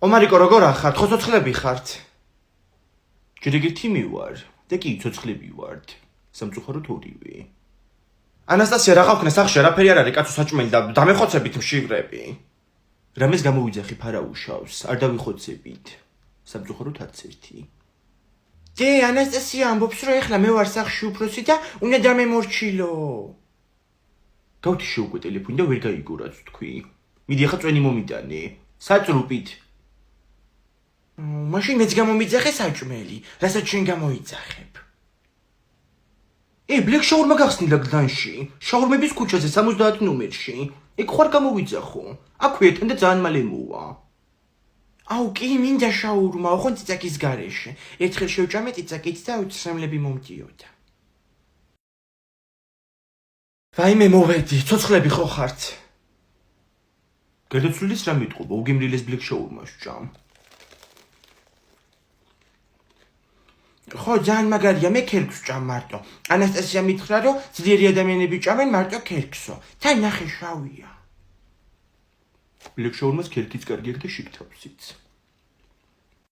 ომარიკო როგორ ახართ? ხო ცოცხლები ხართ? ჯერ ეგეთი მივარ და კი ცოცხლები ვართ. სამწუხაროდ ორივე. ანასტასია რა ხავქნა სახში არაფერი არ არის კაცო საჭმელი და დამეხოცებით მშივრები. რამეს გამოვიძახი ფარაუშავს, არ დავიხოცებით. სამწუხაროდ 11. დე ანასტასია ამბობს რომ ეხლა მე ვარ სახში უფროსი და უნდა დამემორჩილო. გავთიშე უკვე ტელეფონი და ვერ გაიგო რაც თქვი. მიდი ახლა წვენი მომიტანე. საწრუპით. მაშინ მეც გამომიძახე საჭმელი, რასაც შენ გამოიძახებ. ბლეკ შაურმა გახსნილა გლანში, შაურმების ქუჩაზე 70 ნომერში. ეგ ხوار გამოვიძახო. აქვე თან და ძალიან მალე მოვა. აუ კი მინდა შაურმა, ხო ციცაკის გარეშე. ერთხელ შევჭამე ციცაკით და უცრემლები მომდიოდა. ვაიმე მოვედი, ცოცხლები ხო ხართ? გარდაცვლილის რა მეტყობა, უგემრიელეს ბლეკ შაურმას ვჭამ. ხო ძალიან მაგარია, მე ქერქს ვჭამ მარტო. ანასტასია მითხრა რომ ძლიერი ადამიანები ჭამენ მარტო ქერქსო. თან ნახე შავია. ბლეკ შაურმას ქერქიც კარგი აქვს და შიგთავსიც.